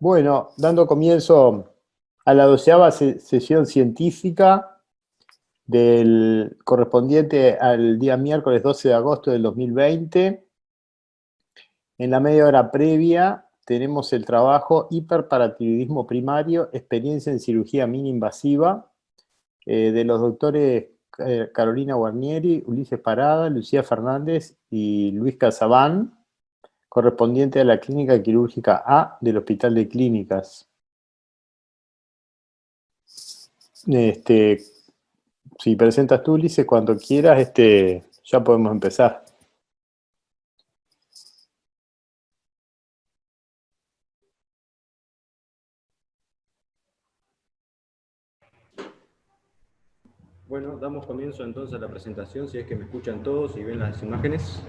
Bueno, dando comienzo a la 12ª sesión científica correspondiente al día miércoles 12 de agosto del 2020. En la media hora previa tenemos el trabajo Hiperparatiroidismo primario, experiencia en cirugía mini-invasiva, de los doctores Carolina Guarnieri, Ulises Parada, Lucía Fernández y Luis Casabán, correspondiente a la Clínica Quirúrgica A del Hospital de Clínicas. Si presentas tú, Ulises, cuando quieras, ya podemos empezar. Bueno, damos comienzo entonces a la presentación, si es que me escuchan todos y ven las imágenes.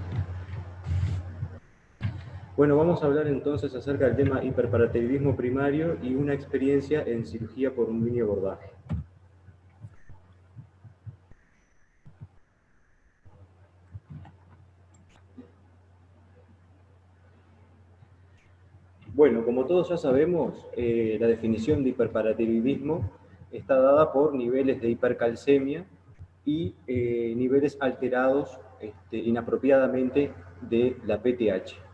Bueno, vamos a hablar entonces acerca del tema hiperparatiroidismo primario y una experiencia en cirugía por un mini abordaje. Bueno, como todos ya sabemos, la definición de hiperparatiroidismo está dada por niveles de hipercalcemia y niveles alterados inapropiadamente de la PTH.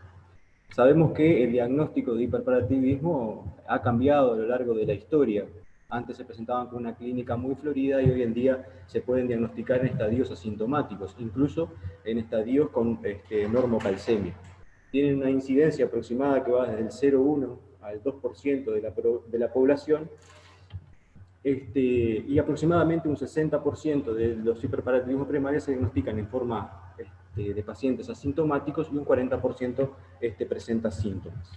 Sabemos que el diagnóstico de hiperparatiroidismo ha cambiado a lo largo de la historia. Antes se presentaban con una clínica muy florida y hoy en día se pueden diagnosticar en estadios asintomáticos, incluso en estadios con normocalcemia. Tienen una incidencia aproximada que va desde el 0,1 al 2% de la población, y aproximadamente un 60% de los hiperparatiroidismos primarios se diagnostican en forma de pacientes asintomáticos y un 40% presenta síntomas.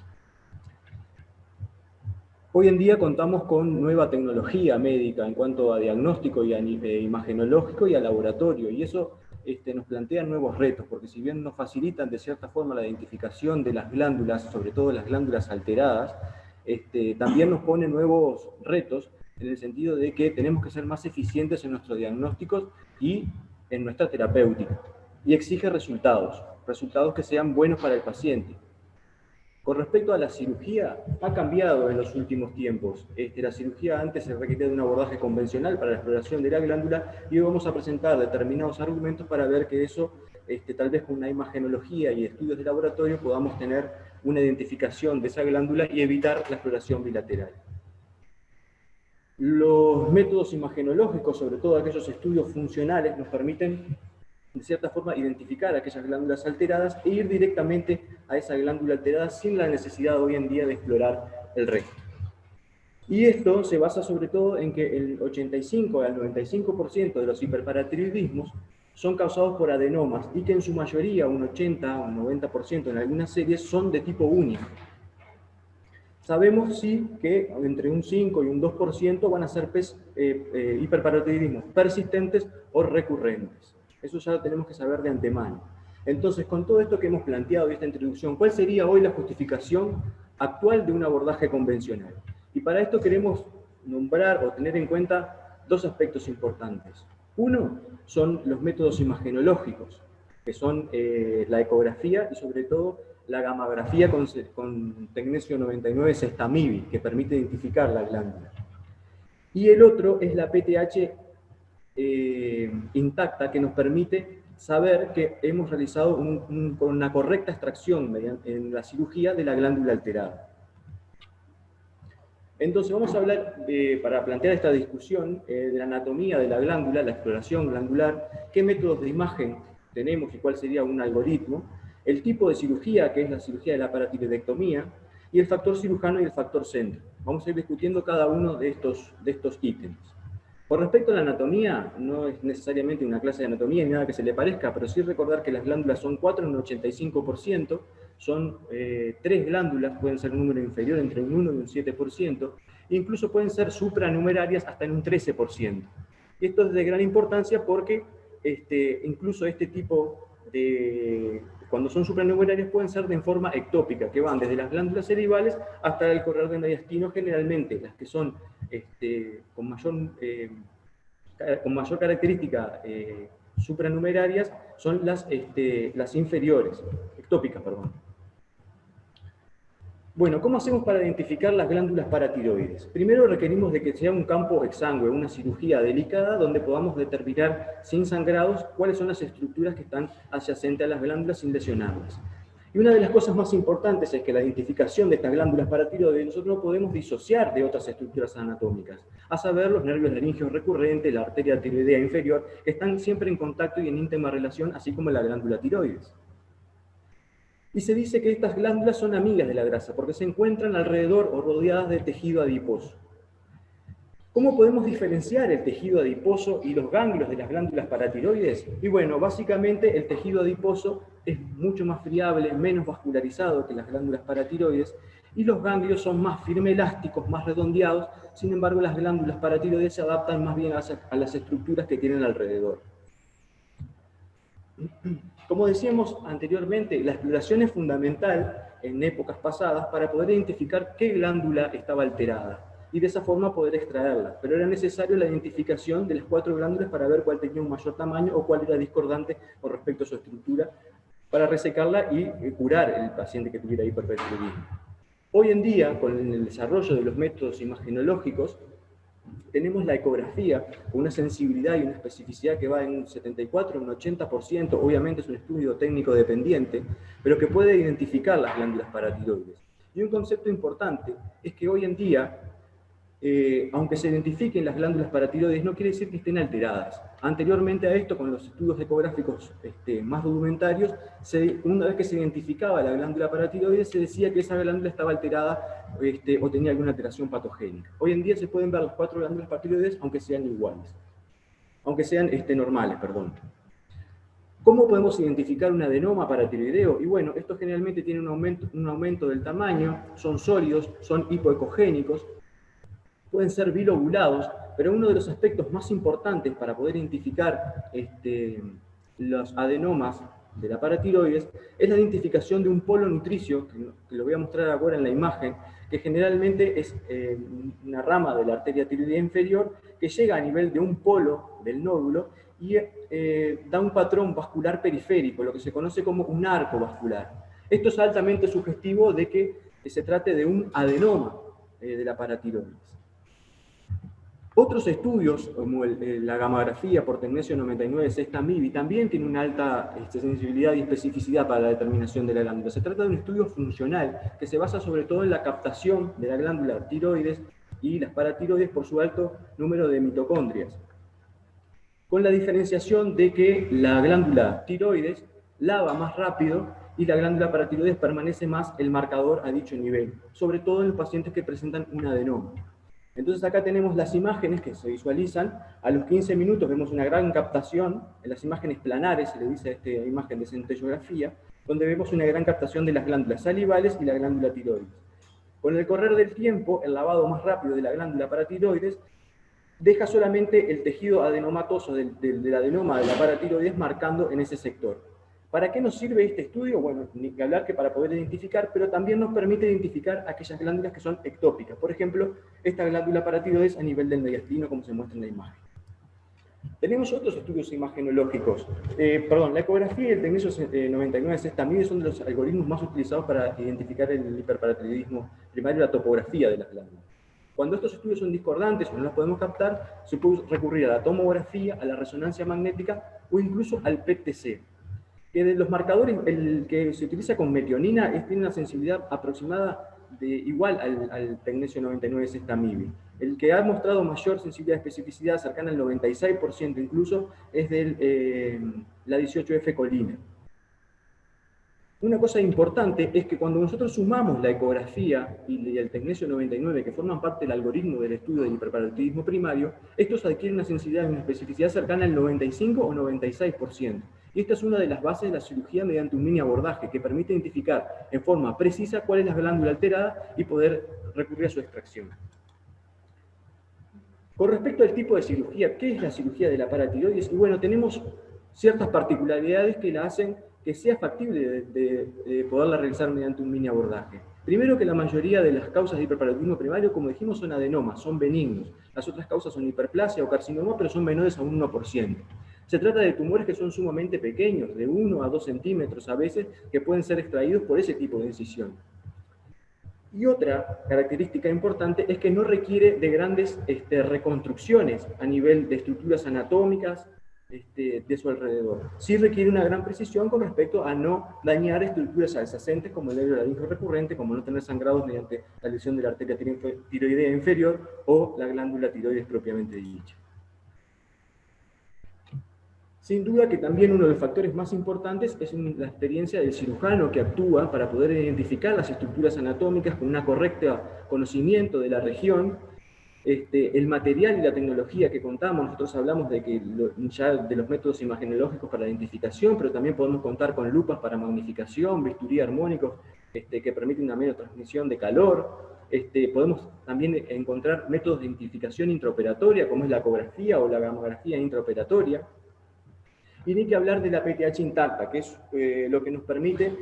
Hoy en día contamos con nueva tecnología médica en cuanto a diagnóstico y imagenológico y a laboratorio, y eso nos plantea nuevos retos, porque si bien nos facilitan de cierta forma la identificación de las glándulas, sobre todo las glándulas alteradas, también nos pone nuevos retos en el sentido de que tenemos que ser más eficientes en nuestros diagnósticos y en nuestra terapéutica, y exige resultados que sean buenos para el paciente. Con respecto a la cirugía, ha cambiado en los últimos tiempos. La cirugía antes se requería de un abordaje convencional para la exploración de la glándula y hoy vamos a presentar determinados argumentos para ver que eso, tal vez con una imagenología y estudios de laboratorio, podamos tener una identificación de esa glándula y evitar la exploración bilateral. Los métodos imagenológicos, sobre todo aquellos estudios funcionales, nos permiten de cierta forma identificar aquellas glándulas alteradas e ir directamente a esa glándula alterada sin la necesidad hoy en día de explorar el resto. Y esto se basa sobre todo en que el 85 al 95% de los hiperparatiroidismos son causados por adenomas y que en su mayoría, un 80 o un 90% en algunas series, son de tipo único. Sabemos sí que entre un 5 y un 2% van a ser hiperparatiroidismos persistentes o recurrentes. Eso ya lo tenemos que saber de antemano. Entonces, con todo esto que hemos planteado y esta introducción, ¿cuál sería hoy la justificación actual de un abordaje convencional? Y para esto queremos nombrar o tener en cuenta dos aspectos importantes. Uno son los métodos imagenológicos, que son la ecografía y sobre todo la gammagrafía con tecnesio 99 sestamivi, que permite identificar la glándula. Y el otro es la PTH intacta, que nos permite saber que hemos realizado una correcta extracción en la cirugía de la glándula alterada. Entonces vamos a hablar, para plantear esta discusión, de la anatomía de la glándula, la exploración glandular, qué métodos de imagen tenemos y cuál sería un algoritmo, el tipo de cirugía, que es la cirugía de la paratiroidectomía, y el factor cirujano y el factor centro. Vamos a ir discutiendo cada uno de estos ítems. Con respecto a la anatomía, no es necesariamente una clase de anatomía ni nada que se le parezca, pero sí recordar que las glándulas son 4 en un 85%, son 3 glándulas, pueden ser un número inferior entre un 1 y un 7%, e incluso pueden ser supranumerarias hasta en un 13%. Y esto es de gran importancia porque incluso este tipo de, cuando son supranumerarias, pueden ser de forma ectópica, que van desde las glándulas cervicales hasta el corredor de mediastino, generalmente las que son con mayor característica supranumerarias son las inferiores, ectópicas, perdón. Bueno, ¿cómo hacemos para identificar las glándulas paratiroides? Primero requerimos de que sea un campo exangüe, una cirugía delicada, donde podamos determinar sin sangrados cuáles son las estructuras que están adyacentes a las glándulas sin lesionarlas. Y una de las cosas más importantes es que la identificación de estas glándulas paratiroides nosotros no podemos disociar de otras estructuras anatómicas, a saber, los nervios laringeos recurrentes, la arteria tiroidea inferior, que están siempre en contacto y en íntima relación, así como la glándula tiroides. Y se dice que estas glándulas son amigas de la grasa, porque se encuentran alrededor o rodeadas de tejido adiposo. ¿Cómo podemos diferenciar el tejido adiposo y los ganglios de las glándulas paratiroides? Y bueno, básicamente el tejido adiposo es mucho más friable, menos vascularizado que las glándulas paratiroides, y los ganglios son más firme-elásticos, más redondeados. Sin embargo, las glándulas paratiroides se adaptan más bien a las estructuras que tienen alrededor. Como decíamos anteriormente, la exploración es fundamental en épocas pasadas para poder identificar qué glándula estaba alterada y de esa forma poder extraerla. Pero era necesario la identificación de las 4 glándulas para ver cuál tenía un mayor tamaño o cuál era discordante con respecto a su estructura para resecarla y curar el paciente que tuviera hiperparatidismo. Hoy en día, con el desarrollo de los métodos imagenológicos, tenemos la ecografía con una sensibilidad y una especificidad que va en un 74, un 80%, obviamente es un estudio técnico dependiente, pero que puede identificar las glándulas paratiroides. Y un concepto importante es que hoy en día, aunque se identifiquen las glándulas paratiroides, no quiere decir que estén alteradas. Anteriormente a esto, con los estudios ecográficos más rudimentarios, una vez que se identificaba la glándula paratiroide, se decía que esa glándula estaba alterada o tenía alguna alteración patogénica. Hoy en día se pueden ver las 4 glándulas paratiroides, aunque sean iguales. Aunque sean normales, perdón. ¿Cómo podemos identificar un adenoma paratiroideo? Y bueno, estos generalmente tienen un aumento del tamaño, son sólidos, son hipoecogénicos, pueden ser bilobulados, pero uno de los aspectos más importantes para poder identificar los adenomas de la paratiroides es la identificación de un polo nutricio, que lo voy a mostrar ahora en la imagen, que generalmente es una rama de la arteria tiroidea inferior que llega a nivel de un polo del nódulo y da un patrón vascular periférico, lo que se conoce como un arco vascular. Esto es altamente sugestivo de que se trate de un adenoma de la paratiroides. Otros estudios, como la gamografía por tecnesio 99 sexta MIBI, también tiene una alta sensibilidad y especificidad para la determinación de la glándula. Se trata de un estudio funcional que se basa sobre todo en la captación de la glándula tiroides y las paratiroides por su alto número de mitocondrias, con la diferenciación de que la glándula tiroides lava más rápido y la glándula paratiroides permanece más el marcador a dicho nivel, sobre todo en los pacientes que presentan un adenoma. Entonces acá tenemos las imágenes que se visualizan, a los 15 minutos vemos una gran captación, en las imágenes planares se le dice a esta imagen de centellografía, donde vemos una gran captación de las glándulas salivales y la glándula tiroides. Con el correr del tiempo, el lavado más rápido de la glándula paratiroides deja solamente el tejido adenomatoso del adenoma de la paratiroides marcando en ese sector. ¿Para qué nos sirve este estudio? Bueno, ni que hablar que para poder identificar, pero también nos permite identificar aquellas glándulas que son ectópicas. Por ejemplo, esta glándula paratiroides a nivel del mediastino, como se muestra en la imagen. Tenemos otros estudios imagenológicos. La ecografía y el tecnesio 99 sexta MIBI son de los algoritmos más utilizados para identificar el hiperparatiroidismo primario, la topografía de las glándulas. Cuando estos estudios son discordantes o no los podemos captar, se puede recurrir a la tomografía, a la resonancia magnética o incluso al PET-TC. Que de los marcadores, el que se utiliza con metionina tiene una sensibilidad aproximada igual al tecnesio 99 sexta MIBI. El que ha mostrado mayor sensibilidad y especificidad, cercana al 96% incluso, es la 18F colina. Una cosa importante es que cuando nosotros sumamos la ecografía y el tecnesio 99, que forman parte del algoritmo del estudio del hiperparatiroidismo primario, estos adquieren una sensibilidad y una especificidad cercana al 95 o 96%. Y esta es una de las bases de la cirugía mediante un mini abordaje que permite identificar en forma precisa cuál es la glándula alterada y poder recurrir a su extracción. Con respecto al tipo de cirugía, ¿qué es la cirugía de la paratiroides? Y bueno, tenemos ciertas particularidades que la hacen que sea factible de poderla realizar mediante un mini abordaje. Primero, que la mayoría de las causas de hiperparatiroidismo primario, como dijimos, son adenomas, son benignos. Las otras causas son hiperplasia o carcinoma, pero son menores a un 1%. Se trata de tumores que son sumamente pequeños, de 1 a 2 centímetros a veces, que pueden ser extraídos por ese tipo de incisión. Y otra característica importante es que no requiere de grandes reconstrucciones a nivel de estructuras anatómicas de su alrededor. Sí requiere una gran precisión con respecto a no dañar estructuras adyacentes como el nervio laríngeo recurrente, como no tener sangrados mediante la lesión de la arteria tiroidea inferior o la glándula tiroides propiamente dicha. Sin duda que también uno de los factores más importantes es la experiencia del cirujano que actúa para poder identificar las estructuras anatómicas con un correcto conocimiento de la región, el material y la tecnología que contamos. Nosotros hablamos de que ya de los métodos imagenológicos para la identificación, pero también podemos contar con lupas para magnificación, bisturí armónicos que permiten una menor transmisión de calor. Podemos también encontrar métodos de identificación intraoperatoria, como es la ecografía o la gamografía intraoperatoria. Y ni que hablar de la PTH intacta, que es lo que nos permite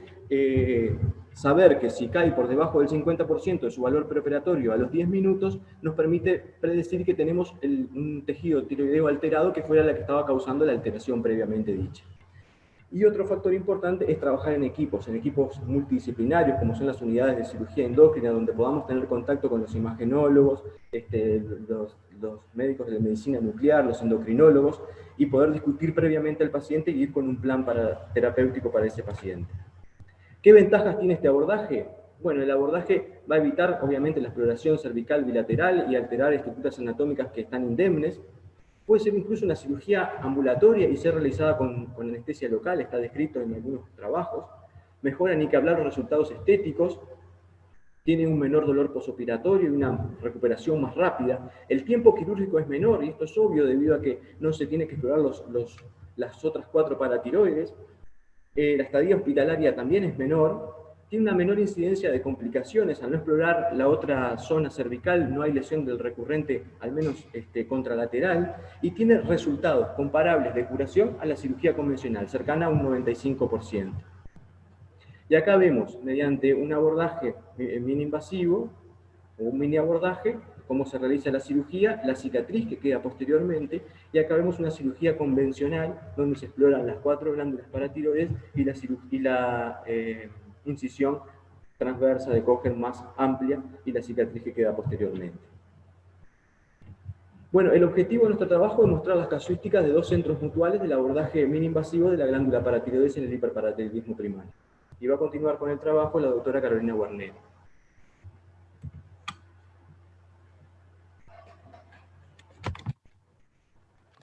saber que si cae por debajo del 50% de su valor preoperatorio a los 10 minutos, nos permite predecir que tenemos un tejido tiroideo alterado que fuera la que estaba causando la alteración previamente dicha. Y otro factor importante es trabajar en equipos multidisciplinarios, como son las unidades de cirugía endocrina, donde podamos tener contacto con los imagenólogos, los médicos de medicina nuclear, los endocrinólogos, y poder discutir previamente al paciente y ir con un plan terapéutico para ese paciente. ¿Qué ventajas tiene este abordaje? Bueno, el abordaje va a evitar, obviamente, la exploración cervical bilateral y alterar estructuras anatómicas que están indemnes. Puede ser incluso una cirugía ambulatoria y ser realizada con anestesia local, está descrito en algunos trabajos. Mejora, ni que hablar, los resultados estéticos. Tiene un menor dolor posoperatorio y una recuperación más rápida. El tiempo quirúrgico es menor, y esto es obvio debido a que no se tiene que explorar las otras 4 paratiroides. La estadía hospitalaria también es menor. Tiene una menor incidencia de complicaciones. Al no explorar la otra zona cervical, no hay lesión del recurrente, al menos contralateral, y tiene resultados comparables de curación a la cirugía convencional, cercana a un 95%. Y acá vemos, mediante un abordaje mini invasivo, o un mini abordaje, cómo se realiza la cirugía, la cicatriz que queda posteriormente, y acá vemos una cirugía convencional, donde se exploran las 4 glándulas paratiroides y la incisión transversa de Cohen más amplia, y la cicatriz que queda posteriormente. Bueno, el objetivo de nuestro trabajo es mostrar las casuísticas de 2 centros mutuales del abordaje mini invasivo de la glándula paratiroides en el hiperparatiroidismo primario. Y va a continuar con el trabajo la doctora Carolina Guarnero.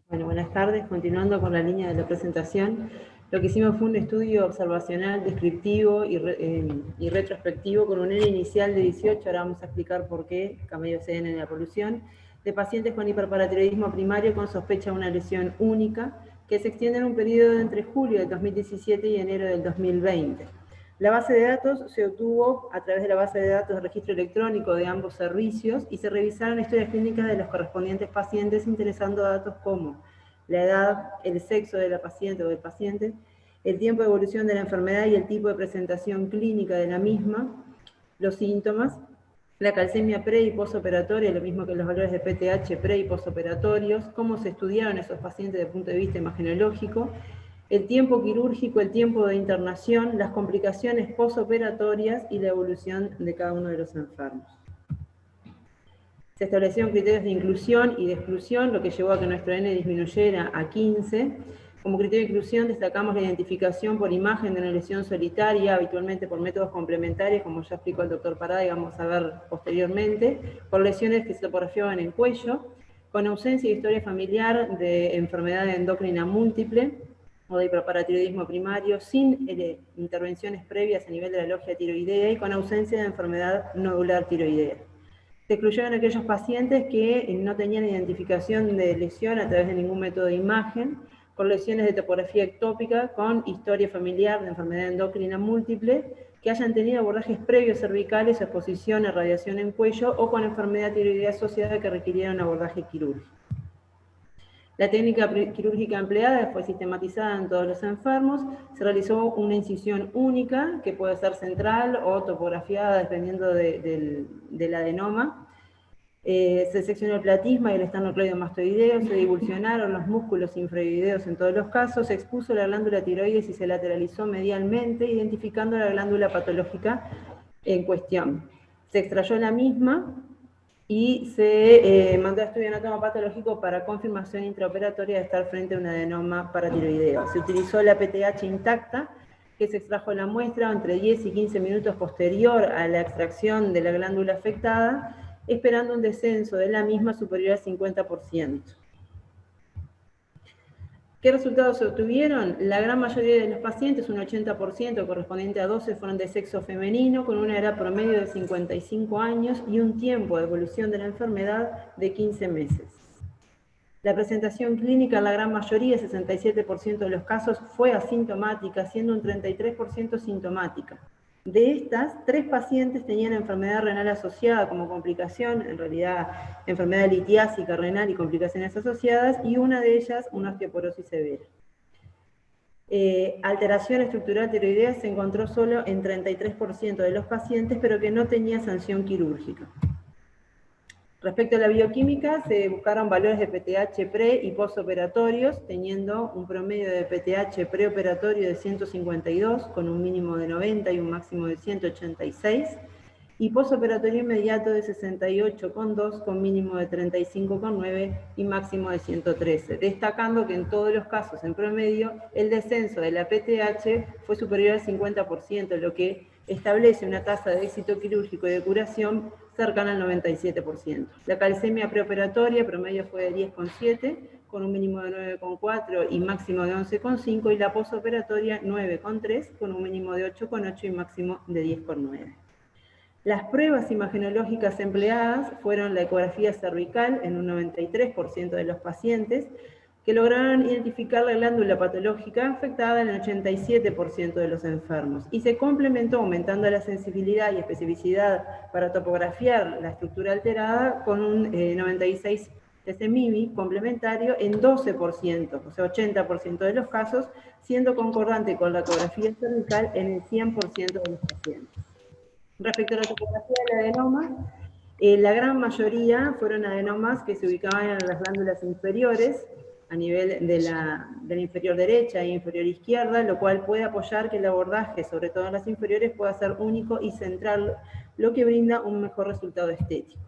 Bueno, buenas tardes. Continuando con la línea de la presentación, lo que hicimos fue un estudio observacional, descriptivo y retrospectivo con un N inicial de 18, ahora vamos a explicar por qué, camello CN en la polución, de pacientes con hiperparatiroidismo primario con sospecha de una lesión única, que se extiende en un periodo entre julio del 2017 y enero del 2020. La base de datos se obtuvo a través de la base de datos de registro electrónico de ambos servicios y se revisaron historias clínicas de los correspondientes pacientes interesando datos como la edad, el sexo de la paciente o del paciente, el tiempo de evolución de la enfermedad y el tipo de presentación clínica de la misma, los síntomas, la calcemia pre- y postoperatoria, lo mismo que los valores de PTH pre- y postoperatorios, cómo se estudiaron esos pacientes desde el punto de vista imagenológico, el tiempo quirúrgico, el tiempo de internación, las complicaciones postoperatorias y la evolución de cada uno de los enfermos. Se establecieron criterios de inclusión y de exclusión, lo que llevó a que nuestro N disminuyera a 15. Como criterio de inclusión destacamos la identificación por imagen de una lesión solitaria, habitualmente por métodos complementarios, como ya explicó el doctor Parada y vamos a ver posteriormente, por lesiones que se topografiaban en cuello, con ausencia de historia familiar de enfermedad endocrina múltiple, o de hiperparatiroidismo primario, sin intervenciones previas a nivel de la logia tiroidea y con ausencia de enfermedad nodular tiroidea. Se excluyeron aquellos pacientes que no tenían identificación de lesión a través de ningún método de imagen, con lesiones de topografía ectópica, con historia familiar de enfermedad endocrina múltiple, que hayan tenido abordajes previos cervicales o exposición a radiación en cuello, o con enfermedad tiroidea asociada que requiriera un abordaje quirúrgico. La técnica quirúrgica empleada fue sistematizada en todos los enfermos, se realizó una incisión única, que puede ser central o topografiada dependiendo del adenoma. Se seccionó el platisma y el esternocleidomastoideo, se divulsionaron los músculos infraoideos en todos los casos, se expuso la glándula tiroides y se lateralizó medialmente, identificando la glándula patológica en cuestión. Se extrayó la misma y se mandó a estudio anatomopatológico para confirmación intraoperatoria de estar frente a un adenoma paratiroideo. Se utilizó la PTH intacta, que se extrajo la muestra entre 10 y 15 minutos posterior a la extracción de la glándula afectada, esperando un descenso de la misma superior al 50%. ¿Qué resultados se obtuvieron? La gran mayoría de los pacientes, un 80% correspondiente a 12, fueron de sexo femenino, con una edad promedio de 55 años y un tiempo de evolución de la enfermedad de 15 meses. La presentación clínica en la gran mayoría, 67% de los casos, fue asintomática, siendo un 33% sintomática. De estas, 3 pacientes tenían enfermedad renal asociada como complicación, en realidad enfermedad litiásica renal y complicaciones asociadas, y una de ellas una osteoporosis severa. Alteración estructural tiroidea se encontró solo en 33% de los pacientes, pero que no tenía sanción quirúrgica. Respecto a la bioquímica, se buscaron valores de PTH pre y postoperatorios, teniendo un promedio de PTH preoperatorio de 152, con un mínimo de 90 y un máximo de 186, y postoperatorio inmediato de 68,2, con mínimo de 35,9 y máximo de 113, destacando que en todos los casos, en promedio, el descenso de la PTH fue superior al 50%, lo que establece una tasa de éxito quirúrgico y de curación cercana al 97%. La calcemia preoperatoria promedio fue de 10,7, con un mínimo de 9,4 y máximo de 11,5, y la posoperatoria 9,3, con un mínimo de 8,8 y máximo de 10,9. Las pruebas imagenológicas empleadas fueron la ecografía cervical en un 93% de los pacientes, que lograron identificar la glándula patológica afectada en el 87% de los enfermos, y se complementó aumentando la sensibilidad y especificidad para topografiar la estructura alterada con un 96 TCMIMI complementario en 12%, o sea, 80% de los casos, siendo concordante con la ecografía cervical en el 100% de los pacientes. Respecto a la topografía del adenoma, la gran mayoría fueron adenomas que se ubicaban en las glándulas inferiores, a nivel de la inferior derecha e inferior izquierda, lo cual puede apoyar que el abordaje, sobre todo en las inferiores, pueda ser único y central, lo que brinda un mejor resultado estético.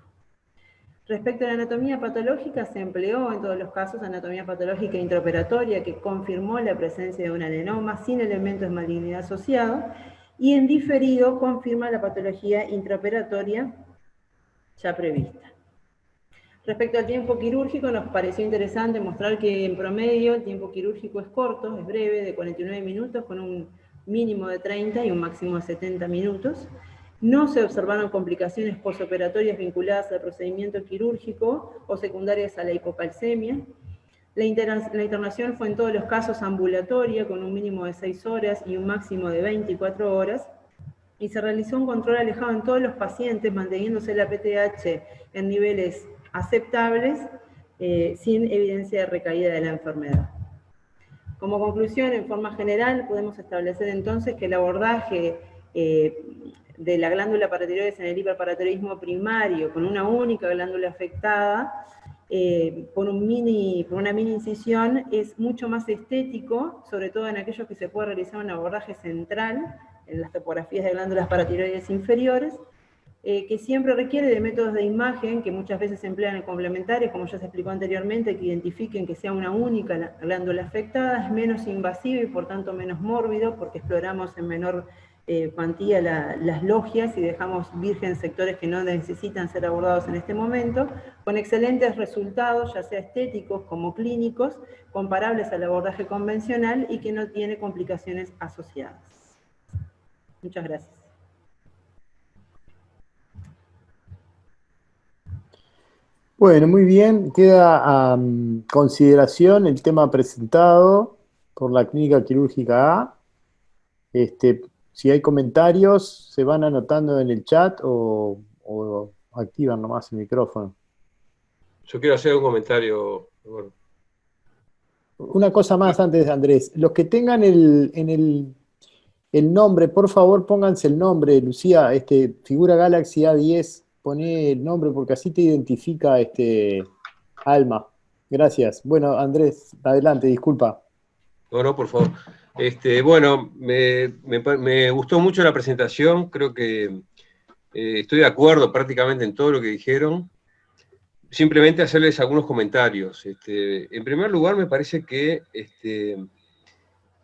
Respecto a la anatomía patológica, se empleó en todos los casos anatomía patológica intraoperatoria, que confirmó la presencia de un adenoma sin elementos de malignidad asociado, y en diferido confirma la patología intraoperatoria ya prevista. Respecto al tiempo quirúrgico, nos pareció interesante mostrar que en promedio el tiempo quirúrgico es corto, es breve, de 49 minutos, con un mínimo de 30 y un máximo de 70 minutos. No se observaron complicaciones posoperatorias vinculadas al procedimiento quirúrgico o secundarias a la hipocalcemia. La internación fue en todos los casos ambulatoria, con un mínimo de 6 horas y un máximo de 24 horas, y se realizó un control alejado en todos los pacientes, manteniéndose la PTH en niveles aceptables, sin evidencia de recaída de la enfermedad. Como conclusión, en forma general, podemos establecer entonces que el abordaje de la glándula paratiroides en el hiperparatiroidismo primario, con una única glándula afectada, por una mini incisión, es mucho más estético, sobre todo en aquellos que se puede realizar un abordaje central, en las topografías de glándulas paratiroides inferiores, que siempre requiere de métodos de imagen que muchas veces se emplean en complementarios, como ya se explicó anteriormente, que identifiquen que sea una única glándula afectada, es menos invasivo y por tanto menos mórbido, porque exploramos en menor cuantía las logias y dejamos virgen sectores que no necesitan ser abordados en este momento, con excelentes resultados, ya sea estéticos como clínicos, comparables al abordaje convencional y que no tiene complicaciones asociadas. Muchas gracias. Bueno, muy bien. Queda a consideración el tema presentado por la Clínica Quirúrgica A. Si hay comentarios, se van anotando en el chat o activan nomás el micrófono. Yo quiero hacer un comentario. Bueno. Una cosa más antes, Andrés. Los que tengan el nombre, por favor, pónganse el nombre, Lucía, figura Galaxy A10, poné el nombre porque así te identifica Alma. Gracias. Bueno, Andrés, adelante, disculpa. No, por favor. Bueno, me gustó mucho la presentación, creo que Estoy de acuerdo prácticamente en todo lo que dijeron. Simplemente hacerles algunos comentarios. En primer lugar, me parece que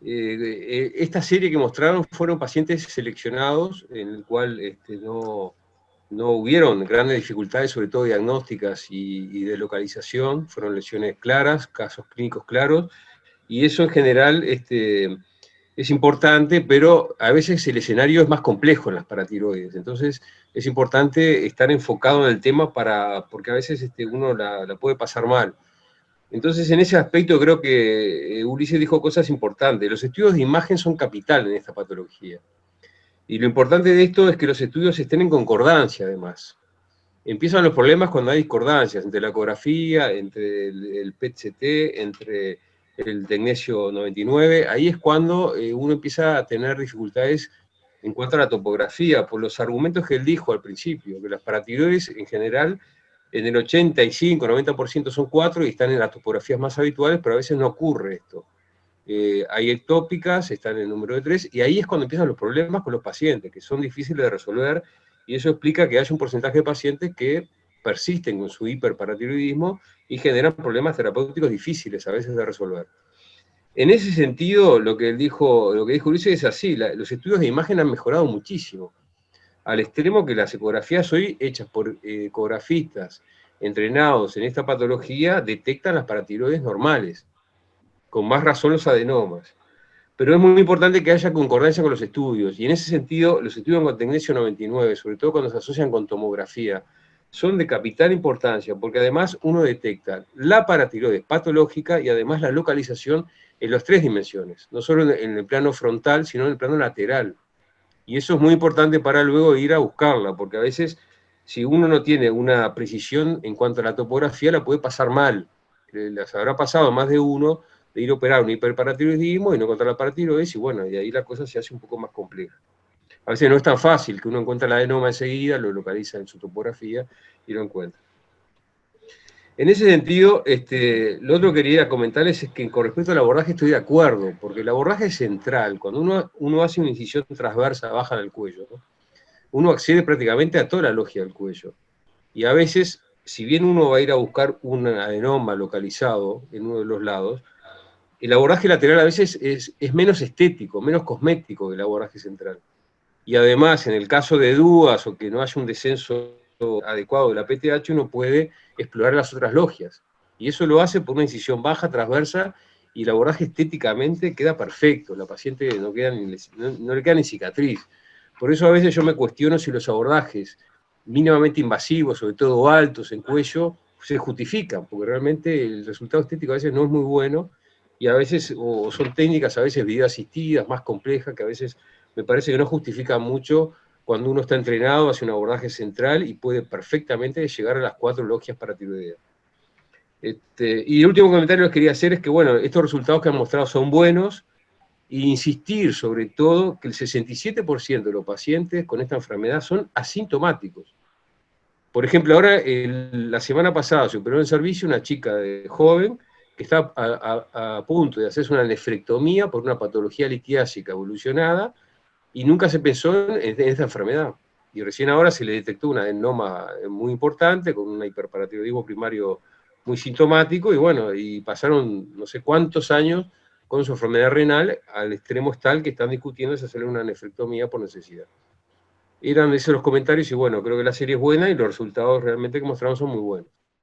esta serie que mostraron fueron pacientes seleccionados, en el cual no hubieron grandes dificultades, sobre todo diagnósticas y de localización. Fueron lesiones claras, casos clínicos claros, y eso en general es importante, pero a veces el escenario es más complejo en las paratiroides. Entonces es importante estar enfocado en el tema porque a veces uno la puede pasar mal. Entonces, en ese aspecto creo que Ulises dijo cosas importantes. Los estudios de imagen son capital en esta patología. Y lo importante de esto es que los estudios estén en concordancia, además. Empiezan los problemas cuando hay discordancias entre la ecografía, entre el PET-CT, entre el tecnesio 99. Ahí es cuando uno empieza a tener dificultades en cuanto a la topografía, por los argumentos que él dijo al principio, que las paratiroides en general en el 85-90% son 4 y están en las topografías más habituales, pero a veces no ocurre esto. Hay ectópicas, están en el número de 3, y ahí es cuando empiezan los problemas con los pacientes, que son difíciles de resolver, y eso explica que haya un porcentaje de pacientes que persisten con su hiperparatiroidismo y generan problemas terapéuticos difíciles a veces de resolver. En ese sentido, lo que dijo Ulises es así, los estudios de imagen han mejorado muchísimo, al extremo que las ecografías hoy, hechas por ecografistas entrenados en esta patología, detectan las paratiroides normales, con más razón los adenomas. Pero es muy importante que haya concordancia con los estudios, y en ese sentido, los estudios con tecnesio 99, sobre todo cuando se asocian con tomografía, son de capital importancia, porque además uno detecta la paratiroides patológica y además la localización en las 3 dimensiones, no solo en el plano frontal, sino en el plano lateral. Y eso es muy importante para luego ir a buscarla, porque a veces, si uno no tiene una precisión en cuanto a la topografía, la puede pasar mal. Las habrá pasado más de uno de ir a operar un hiperparatiroidismo y no encontrar la paratiroides, y bueno, y ahí la cosa se hace un poco más compleja. A veces no es tan fácil que uno encuentra el adenoma enseguida, lo localiza en su topografía y lo encuentra. En ese sentido, lo otro que quería comentarles es que con respecto al abordaje estoy de acuerdo, porque el abordaje es central. Cuando uno hace una incisión transversa baja en el cuello, ¿no? Uno accede prácticamente a toda la logia del cuello. Y a veces, si bien uno va a ir a buscar un adenoma localizado en uno de los lados, el abordaje lateral a veces es menos estético, menos cosmético que el abordaje central. Y además, en el caso de dudas o que no haya un descenso adecuado de la PTH, uno puede explorar las otras logias. Y eso lo hace por una incisión baja, transversa, y el abordaje estéticamente queda perfecto. La paciente no le queda ni cicatriz. Por eso a veces yo me cuestiono si los abordajes mínimamente invasivos, sobre todo altos en cuello, se justifican, porque realmente el resultado estético a veces no es muy bueno, y a veces, o son técnicas a veces video asistidas, más complejas, que a veces me parece que no justifica mucho cuando uno está entrenado, hace un abordaje central y puede perfectamente llegar a las 4 logias paratiroideas. Y el último comentario que quería hacer es que, bueno, estos resultados que han mostrado son buenos, e insistir sobre todo que el 67% de los pacientes con esta enfermedad son asintomáticos. Por ejemplo, ahora, la semana pasada se operó en servicio una chica joven que está a punto de hacerse una nefrectomía por una patología litiásica evolucionada, y nunca se pensó en esta enfermedad. Y recién ahora se le detectó un adenoma muy importante, con un hiperparatiroidismo primario muy sintomático, y bueno, y pasaron no sé cuántos años con su enfermedad renal, al extremo tal que están discutiendo si hacerle una nefrectomía por necesidad. Eran esos los comentarios, y bueno, creo que la serie es buena y los resultados realmente que mostraron son muy buenos.